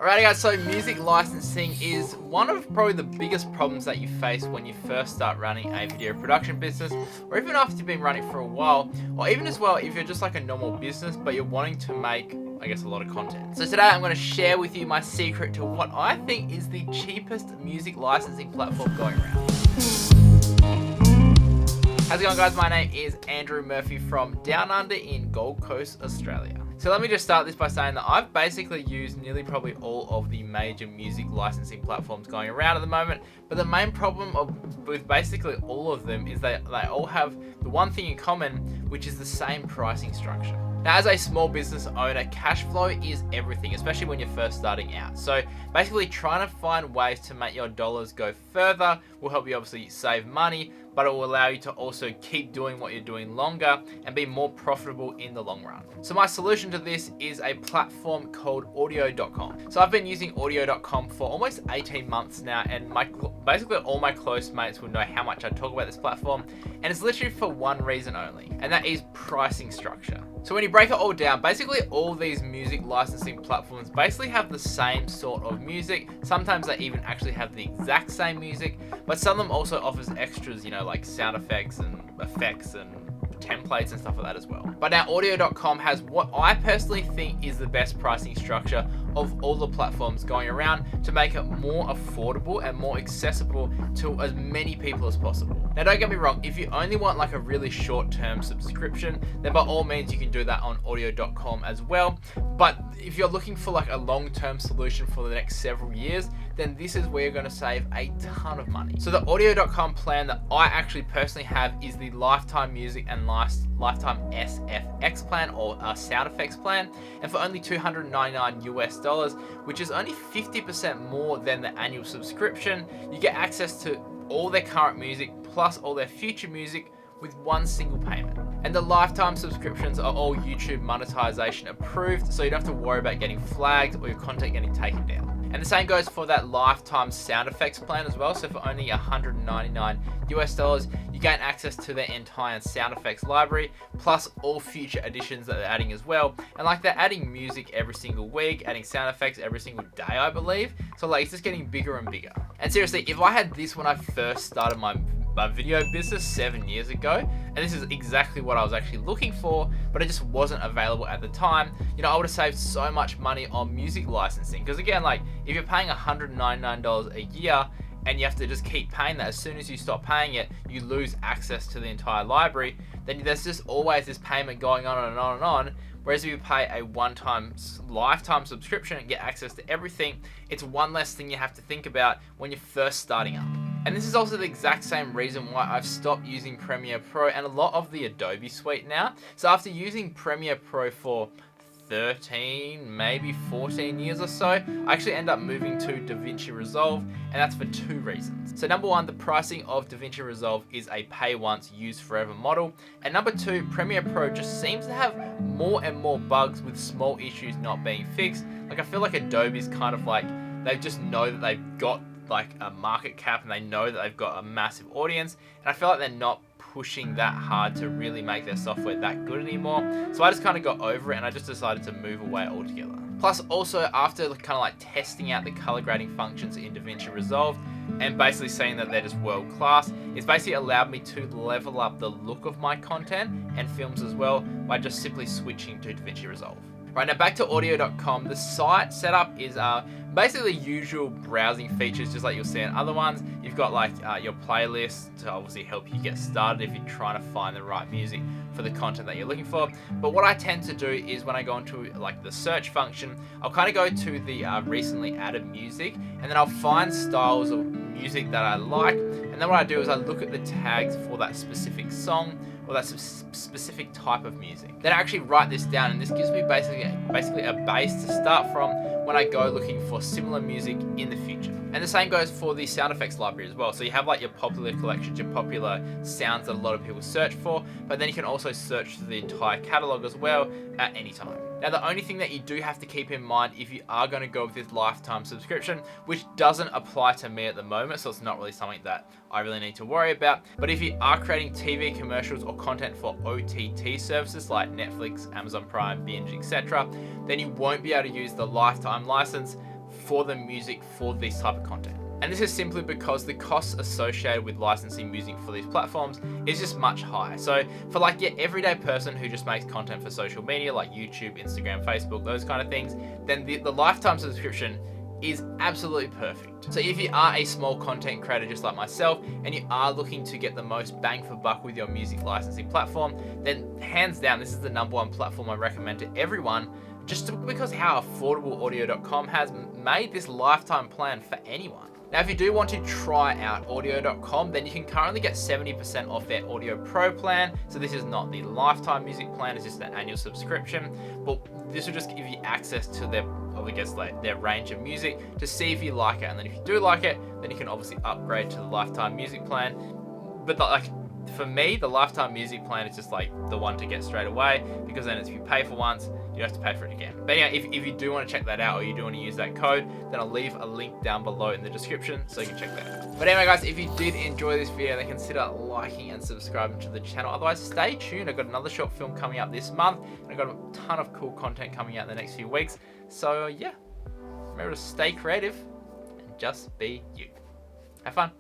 Alrighty guys, so music licensing is one of probably the biggest problems that you face when you first start running a video production business, or even after you've been running for a while, or even as well if you're just like a normal business but you're wanting to make, I guess, a lot of content. So today I'm going to share with you my secret to what I think is the cheapest music licensing platform going around. How's it going guys? My name is Andrew Murphy from Down Under in Gold Coast, Australia. So let me just start this by saying that I've basically used nearly probably all of the major music licensing platforms going around at the moment, but the main problem with basically all of them is that they all have the one thing in common, which is the same pricing structure. Now, as a small business owner, cash flow is everything, especially when you're first starting out. So basically trying to find ways to make your dollars go further will help you obviously save money, but it will allow you to also keep doing what you're doing longer and be more profitable in the long run. So my solution to this is a platform called Audiio.com. So I've been using Audiio.com for almost 18 months now, and basically all my close mates will know how much I talk about this platform, and it's literally for one reason only, and that is pricing structure. So when you break it all down, basically all these music licensing platforms basically have the same sort of music. Sometimes they even actually have the exact same music, but some of them also offers extras, like sound effects and templates and stuff like that as well. But now Audiio.com has what I personally think is the best pricing structure of all the platforms going around to make it more affordable and more accessible to as many people as possible. Now don't get me wrong, if you only want like a really short-term subscription, then by all means you can do that on Audiio.com as well. But if you're looking for like a long-term solution for the next several years, then this is where you're going to save a ton of money. So the Audiio.com plan that I actually personally have is the lifetime music and lifetime SFX plan, or sound effects plan, and for only $299 US, which is only 50% more than the annual subscription, you get access to all their current music plus all their future music with one single payment. And the lifetime subscriptions are all YouTube monetization approved, so you don't have to worry about getting flagged or your content getting taken down. And the same goes for that lifetime sound effects plan as well. So for only $199 US, you gain access to their entire sound effects library, plus all future additions that they're adding as well. And like they're adding music every single week, adding sound effects every single day, I believe. So like it's just getting bigger and bigger. And seriously, if I had this when I first started my video business 7 years ago, and this is exactly what I was actually looking for, but it just wasn't available at the time, I would have saved so much money on music licensing. Because again, like if you're paying $199 a year and you have to just keep paying that, as soon as you stop paying it, you lose access to the entire library, then there's just always this payment going on and on and on. Whereas if you pay a one-time lifetime subscription and get access to everything, it's one less thing you have to think about when you're first starting up. And this is also the exact same reason why I've stopped using Premiere Pro and a lot of the Adobe suite now. So after using Premiere Pro for 13, maybe 14 years or so, I actually end up moving to DaVinci Resolve, and that's for two reasons. So number one, the pricing of DaVinci Resolve is a pay once, use forever model. And number two, Premiere Pro just seems to have more and more bugs with small issues not being fixed. Like I feel like Adobe's kind of like, they just know that they've got like a market cap and they know that they've got a massive audience, and I feel like they're not pushing that hard to really make their software that good anymore. So I just kind of got over it and I just decided to move away altogether. Plus also, after kind of like testing out the color grading functions in DaVinci Resolve and basically saying that they're just world class, it's basically allowed me to level up the look of my content and films as well by just simply switching to DaVinci Resolve. Right, now back to Audiio.com. The site setup is basically usual browsing features, just like you'll see in other ones. You've got like your playlist to obviously help you get started if you're trying to find the right music for the content that you're looking for. But what I tend to do is when I go into like the search function, I'll kind of go to the recently added music, and then I'll find styles of music that I like. And then what I do is I look at the tags for that specific song or that specific type of music. Then I actually write this down, and this gives me basically a base to start from when I go looking for similar music in the future. And the same goes for the sound effects library as well. So you have like your popular collections, your popular sounds that a lot of people search for, but then you can also search for the entire catalog as well at any time. Now, the only thing that you do have to keep in mind if you are going to go with this lifetime subscription, which doesn't apply to me at the moment, so it's not really something that I really need to worry about, but if you are creating TV commercials or content for OTT services like Netflix, Amazon Prime, Binge, etc., then you won't be able to use the lifetime license for the music for this type of content. And this is simply because the costs associated with licensing music for these platforms is just much higher. So for like your everyday person who just makes content for social media like YouTube, Instagram, Facebook, those kind of things, then the lifetime subscription is absolutely perfect. So if you are a small content creator just like myself and you are looking to get the most bang for buck with your music licensing platform, then hands down this is the #1 platform I recommend to everyone, just because how affordable Audiio.com has made this lifetime plan for anyone. Now, if you do want to try out Audiio.com, then you can currently get 70% off their Audio Pro plan. So this is not the lifetime music plan, it's just an annual subscription. But this will just give you access to their, I guess, like their range of music to see if you like it. And then if you do like it, then you can obviously upgrade to the lifetime music plan. But for me, the lifetime music plan is just like the one to get straight away, because then if you pay for once, you don't have to pay for it again. But anyway, if you do want to check that out, or you do want to use that code, then I'll leave a link down below in the description so you can check that out. But anyway guys, if you did enjoy this video, then consider liking and subscribing to the channel. Otherwise, stay tuned. I've got another short film coming out this month, and I've got a ton of cool content coming out in the next few weeks. So yeah, remember to stay creative and just be you. Have fun.